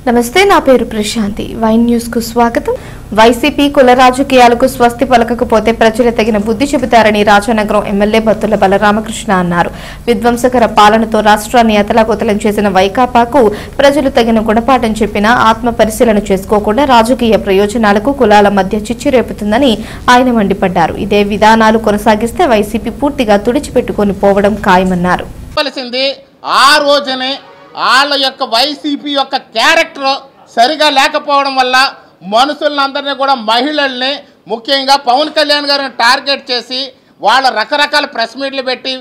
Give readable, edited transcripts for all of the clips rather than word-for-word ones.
నమస్తే, నా పేరు ప్రశాంతి. వైన్ న్యూస్ కు స్వాగతం. వైసీపీ కుల రాజకీయాలకు స్వస్తి పలకకపోతే ప్రజలు తగిన బుద్ధి చెబుతారని రాజానగరం ఎమ్మెల్యే బత్తుల బలరామకృష్ణ అన్నారు. విధ్వంసకర పాలనతో రాష్ట్రాన్ని అతలాకుతలం చేసిన వైకాపాకు ప్రజలు తగిన గుణపాఠం చెప్పినా ఆత్మ పరిశీలన చేసుకోకుండా రాజకీయ ప్రయోజనాలకు కులాల మధ్య చిచ్చు రేపుతుందని ఆయన మండిపడ్డారు. ఇదే విధానాలు కొనసాగిస్తే వైసీపీ పూర్తిగా తుడిచిపెట్టుకొని పోవడం ఖాయమన్నారు. ఆ రోజునే వాళ్ళ యొక్క వైసీపీ యొక్క క్యారెక్టర్ సరిగా లేకపోవడం వల్ల మనుషులందరినీ కూడా మహిళల్ని ముఖ్యంగా పవన్ కళ్యాణ్ గారిని టార్గెట్ చేసి వాళ్ళ రకరకాల ప్రెస్ మీట్లు పెట్టి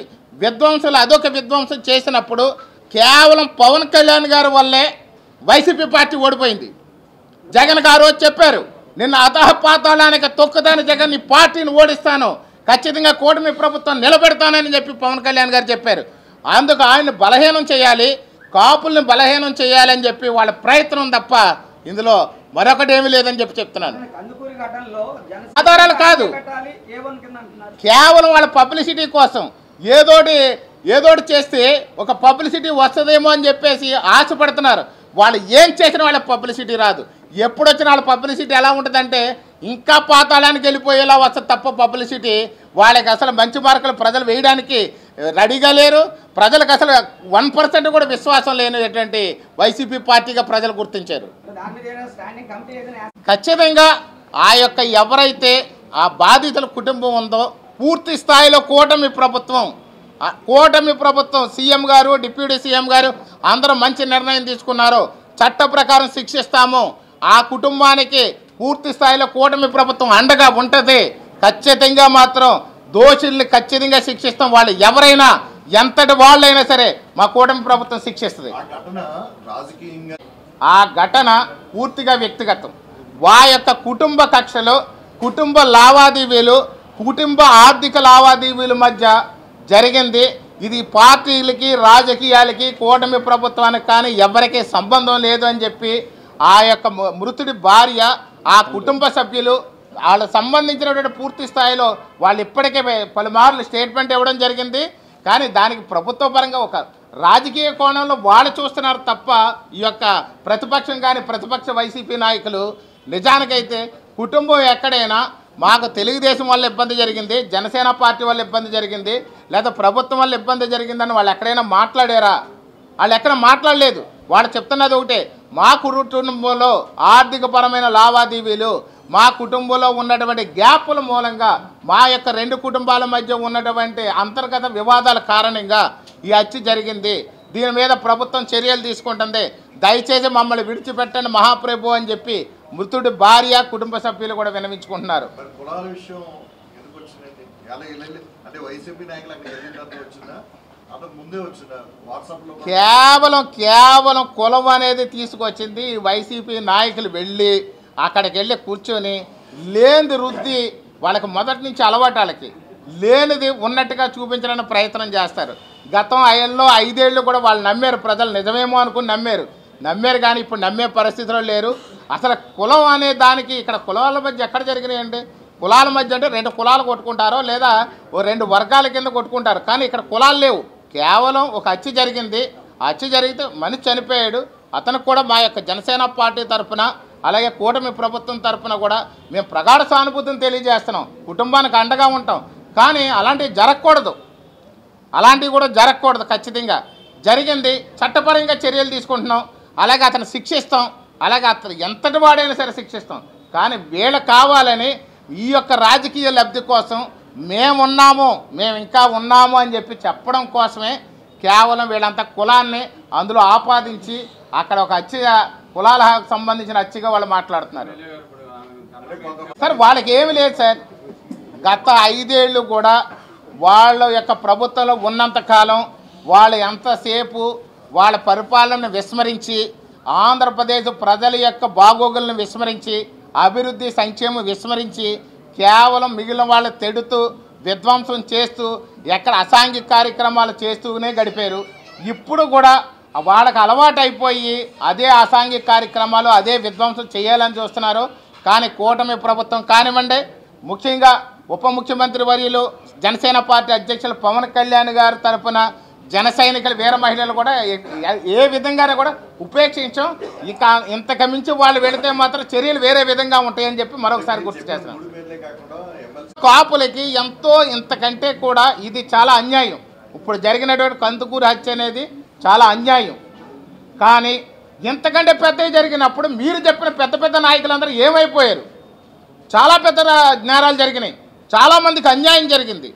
విధ్వంసులు అదొక విధ్వంసం చేసినప్పుడు కేవలం పవన్ కళ్యాణ్ గారి వల్లే వైసీపీ పార్టీ ఓడిపోయింది. జగన్ గారు చెప్పారు, నిన్న అధఃపాతాళానికి తొక్కుదాని జగన్ నీ పార్టీని ఓడిస్తాను, ఖచ్చితంగా కూటమి ప్రభుత్వం నిలబెడతానని చెప్పి పవన్ కళ్యాణ్ గారు చెప్పారు. అందుకు ఆయన్ని బలహీనం చేయాలి, కాపుల్ని బలహీనం చేయాలని చెప్పి వాళ్ళ ప్రయత్నం తప్ప ఇందులో మరొకటి ఏమీ లేదని చెప్పి చెప్తున్నాను. ఆధారాలు కాదు, కేవలం వాళ్ళ పబ్లిసిటీ కోసం ఏదోటి చేస్తే ఒక పబ్లిసిటీ వస్తుందేమో అని చెప్పేసి ఆశపడుతున్నారు. వాళ్ళు ఏం చేసినా వాళ్ళ పబ్లిసిటీ రాదు. ఎప్పుడు వచ్చిన వాళ్ళ పబ్లిసిటీ ఎలా ఉంటుందంటే ఇంకా పాతాళానికి వెళ్ళిపోయేలా వస్తుంది తప్ప పబ్లిసిటీ వాళ్ళకి అసలు మంచి మార్కులు ప్రజలు వేయడానికి రెడీగా లేరు. ప్రజలకు అసలు 1% కూడా విశ్వాసం లేనటువంటి వైసీపీ పార్టీగా ప్రజలు గుర్తించారు. ఖచ్చితంగా ఆ యొక్క ఎవరైతే ఆ బాధితుల కుటుంబం ఉందో పూర్తి స్థాయిలో కూటమి ప్రభుత్వం సీఎం గారు, డిప్యూటీ సీఎం గారు అందరూ మంచి నిర్ణయం తీసుకున్నారు. చట్ట ప్రకారం శిక్షిస్తాము. ఆ కుటుంబానికి పూర్తి స్థాయిలో కూటమి ప్రభుత్వం అండగా ఉంటుంది. ఖచ్చితంగా మాత్రం దోషుల్ని ఖచ్చితంగా శిక్షిస్తాం. వాళ్ళు ఎవరైనా ఎంతటి వాళ్ళైనా సరే మా కూటమి ప్రభుత్వం శిక్షిస్తుంది. ఆ ఘటన పూర్తిగా వ్యక్తిగతం. వా యొక్క కుటుంబ కక్షలు, కుటుంబ లావాదేవీలు, కుటుంబ ఆర్థిక లావాదేవీల మధ్య జరిగింది. ఇది పార్టీలకి రాజకీయాలకి కూటమి ప్రభుత్వానికి కానీ ఎవరికీ సంబంధం లేదు అని చెప్పి ఆ యొక్క మృతుడి భార్య, ఆ కుటుంబ సభ్యులు వాళ్ళకు సంబంధించినటువంటి పూర్తి స్థాయిలో వాళ్ళు ఇప్పటికే పలుమార్లు స్టేట్మెంట్ ఇవ్వడం జరిగింది. కానీ దానికి ప్రభుత్వ పరంగా ఒక రాజకీయ కోణంలో వాళ్ళు చూస్తున్నారు తప్ప ఈ యొక్క ప్రతిపక్షం కానీ ప్రతిపక్ష వైసీపీ నాయకులు నిజానికైతే కుటుంబం ఎక్కడైనా మాకు తెలుగుదేశం వల్ల ఇబ్బంది జరిగింది, జనసేన పార్టీ వల్ల ఇబ్బంది జరిగింది, లేదా ప్రభుత్వం వల్ల ఇబ్బంది జరిగిందని వాళ్ళు ఎక్కడైనా మాట్లాడారా? వాళ్ళు ఎక్కడ మాట్లాడలేదు. వాళ్ళు చెప్తున్నది ఒకటే, మా కుటుంబంలో ఆర్థికపరమైన లావాదేవీలు, మా కుటుంబంలో ఉన్నటువంటి గ్యాపుల మూలంగా మా యొక్క రెండు కుటుంబాల మధ్య ఉన్నటువంటి అంతర్గత వివాదాల కారణంగా ఈ హత్య జరిగింది. దీని మీద ప్రభుత్వం చర్యలు తీసుకుంటుంది. దయచేసి మమ్మల్ని విడిచిపెట్టండి మహాప్రభు అని చెప్పి మృతుడి భార్య, కుటుంబ సభ్యులు కూడా విన్నవించుకుంటున్నారు. కేవలం కులం అనేది తీసుకొచ్చింది వైసీపీ నాయకులు. అక్కడికి వెళ్ళి కూర్చొని లేనిది రుద్ది వాళ్ళకి మొదటి నుంచి అలవాటు, వాళ్ళకి లేనిది ఉన్నట్టుగా చూపించడానికి ప్రయత్నం చేస్తారు. గతం 5 ఏళ్ళు కూడా వాళ్ళు నమ్మారు, ప్రజలు నిజమేమో అనుకుని నమ్మారు కానీ ఇప్పుడు నమ్మే పరిస్థితిలో లేరు. అసలు కులం అనే దానికి ఇక్కడ కులాల మధ్య ఎక్కడ జరిగినాయండి? కులాల మధ్య అంటే 2 కులాలు కొట్టుకుంటారో లేదా 2 వర్గాల కింద కొట్టుకుంటారు. కానీ ఇక్కడ కులాలు లేవు. కేవలం ఒక హత్య జరిగింది. ఆ హత్య జరిగితే మనిషి చనిపోయాడు. అతనికి కూడా మా యొక్క జనసేన పార్టీ తరఫున అలాగే కూటమి ప్రభుత్వం తరఫున కూడా మేము ప్రగాఢ సానుభూతిని తెలియజేస్తున్నాం. కుటుంబానికి అండగా ఉంటాం. కానీ అలాంటివి కూడా జరగకూడదు. ఖచ్చితంగా జరిగింది. చట్టపరంగా చర్యలు తీసుకుంటున్నాం. అలాగే అతను శిక్షిస్తాం. అలాగే అతను ఎంతటి వాడైనా సరే శిక్షిస్తాం. కానీ వీళ్ళు కావాలని ఈ యొక్క రాజకీయ లబ్ధి కోసం మేము ఇంకా ఉన్నాము అని చెప్పి చెప్పడం కోసమే కేవలం వీళ్ళంతా కులాన్ని అందులో ఆపాదించి అక్కడ ఒక హత్య, కులాలకు సంబంధించిన హత్యగా వాళ్ళు మాట్లాడుతున్నారు. సార్ వాళ్ళకి ఏమి లేదు సార్. గత 5 ఏళ్ళు కూడా వాళ్ళ యొక్క ప్రభుత్వంలో ఉన్నంతకాలం వాళ్ళు ఎంతసేపు వాళ్ళ పరిపాలనను విస్మరించి, ఆంధ్రప్రదేశ్ ప్రజల యొక్క బాగోగులను విస్మరించి, అభివృద్ధి సంక్షేమం విస్మరించి కేవలం మిగిలిన వాళ్ళు తెడుతూ విధ్వంసం చేస్తూ ఎక్కడ అసాంఘిక కార్యక్రమాలు చేస్తూనే గడిపారు. ఇప్పుడు కూడా వాళ్ళకి అలవాటు అయిపోయి అదే అసాంఘిక కార్యక్రమాలు, అదే విధ్వంసం చేయాలని చూస్తున్నారు. కానీ కూటమి ప్రభుత్వం కానివ్వండి, ముఖ్యంగా ఉప ముఖ్యమంత్రి వర్యులు జనసేన పార్టీ అధ్యక్షులు పవన్ కళ్యాణ్ గారి తరఫున జన సైనికులు వీర మహిళలు కూడా ఏ విధంగానే కూడా ఉపేక్షించాం. ఇక ఇంతకు మించి వాళ్ళు వెళితే మాత్రం చర్యలు వేరే విధంగా ఉంటాయని చెప్పి మరొకసారి గుర్తు చేస్తున్నాం. కాపులకి ఎంతో ఇంతకంటే కూడా ఇది చాలా అన్యాయం. ఇప్పుడు జరిగినటువంటి కందుకూరు హత్య అనేది చాలా అన్యాయం. కానీ ఇంతకంటే పెద్దవి జరిగినప్పుడు మీరు చెప్పిన పెద్ద పెద్ద నాయకులందరూ ఏమైపోయారు? చాలా పెద్ద నేరాలు జరిగినాయి, చాలామందికి అన్యాయం జరిగింది.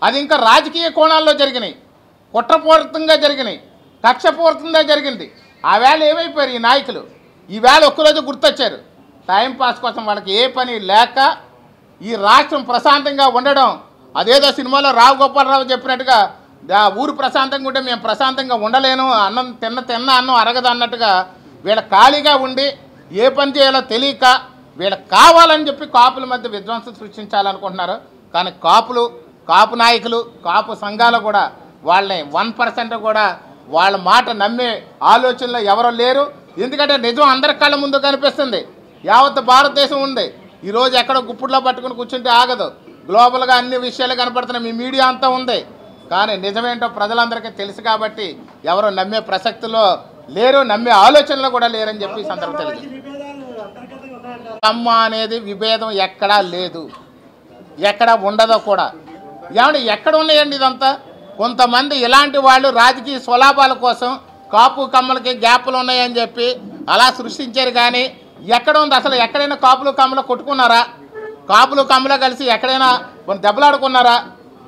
అది ఇంకా రాజకీయ కోణాల్లో జరిగినాయి, కుట్రపూరితంగా జరిగినాయి, కక్షపూరితంగా జరిగింది. ఆ వేళ ఏమైపోయారు ఈ నాయకులు? ఈ వేళ ఒక్కరోజు గుర్తొచ్చారు. టైంపాస్ కోసం వాళ్ళకి ఏ పని లేక ఈ రాష్ట్రం ప్రశాంతంగా ఉండడం, అదేదో సినిమాలో రావు గోపాలరావు చెప్పినట్టుగా ఊరు ప్రశాంతంగా ఉంటే మేము ప్రశాంతంగా ఉండలేను, అన్నం తిన్న అన్నం అరగదు అన్నట్టుగా వీళ్ళ ఖాళీగా ఉండి ఏ పని చేయాలో తెలియక వీళ్ళకి కావాలని చెప్పి కాపుల మధ్య విధ్వంసం సృష్టించాలనుకుంటున్నారు. కానీ కాపు నాయకులు, కాపు సంఘాలు కూడా వాళ్ళని 1% కూడా వాళ్ళ మాట నమ్మే ఆలోచనలో ఎవరో లేరు. ఎందుకంటే నిజం అందరి కళ్ళ ముందు కనిపిస్తుంది. యావత్ భారతదేశం ఉంది. ఈరోజు ఎక్కడో గుప్పుడులో పట్టుకుని కూర్చుంటే ఆగదు. గ్లోబల్గా అన్ని విషయాలు కనపడుతున్నాయి, మీ మీడియా అంతా ఉంది. కానీ నిజమేంటో ప్రజలందరికీ తెలుసు కాబట్టి ఎవరు నమ్మే ప్రసక్తిలో లేరు, నమ్మే ఆలోచనలో కూడా లేరని చెప్పి ఈ సందర్భం తెలియదు. అమ్మ అనేది విభేదం ఎక్కడా లేదు, ఎక్కడ ఉండదో కూడా. ఏమంటే ఎక్కడ ఉన్నాయండి ఇదంతా? కొంతమంది ఇలాంటి వాళ్ళు రాజకీయ స్వలాభాల కోసం కాపు కమ్మలకి గ్యాప్లు ఉన్నాయని చెప్పి అలా సృష్టించారు. కానీ ఎక్కడ ఉంది అసలు? ఎక్కడైనా కాపులు కమ్మలు కొట్టుకున్నారా? కాపులు కమ్మలు కలిసి ఎక్కడైనా దెబ్బలాడుకున్నారా?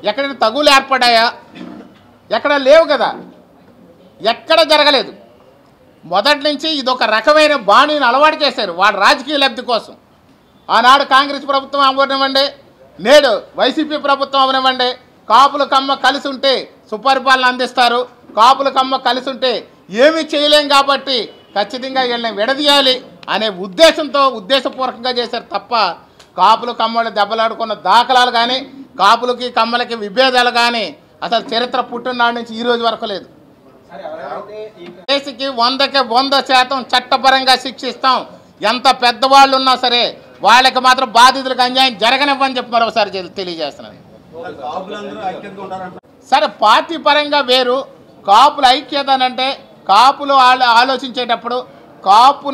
ఎక్కడైనా తగులు ఏర్పడ్డాయా? ఎక్కడ లేవు కదా, ఎక్కడ జరగలేదు. మొదటి నుంచి ఇదొక రకమైన బాణీని అలవాటు చేశారు వాళ్ళ రాజకీయ లబ్ధి కోసం. ఆనాడు కాంగ్రెస్ ప్రభుత్వం అవనివ్వండి, నేడు వైసీపీ ప్రభుత్వం అవనివ్వండి, కాపుల కమ్మ కలిసి ఉంటే సుపరిపాలన అందిస్తారు, కాపుల కమ్మ కలిసి ఉంటే ఏమీ చేయలేం కాబట్టి ఖచ్చితంగా వీళ్ళని విడదీయాలి అనే ఉద్దేశంతో ఉద్దేశపూర్వకంగా చేశారు తప్ప కాపులు కమ్మలు దెబ్బలాడుకున్న దాఖలాలు కానీ కాపులకి కమ్మలకి విభేదాలు కానీ అసలు చరిత్ర పుట్టినాడు నుంచి ఈ రోజు వరకు లేదు. కేసుకి 100కి 100% చట్టపరంగా శిక్షిస్తాం. ఎంత పెద్దవాళ్ళు ఉన్నా సరే వాళ్ళకి మాత్రం బాధితులకు అన్యాయం జరగనివ్వని చెప్పి మరోసారి తెలియజేస్తున్నాను. సరే, పార్టీ పరంగా వేరు, కాపుల ఐక్యత అంటే కాపులు ఆలోచించేటప్పుడు కాపు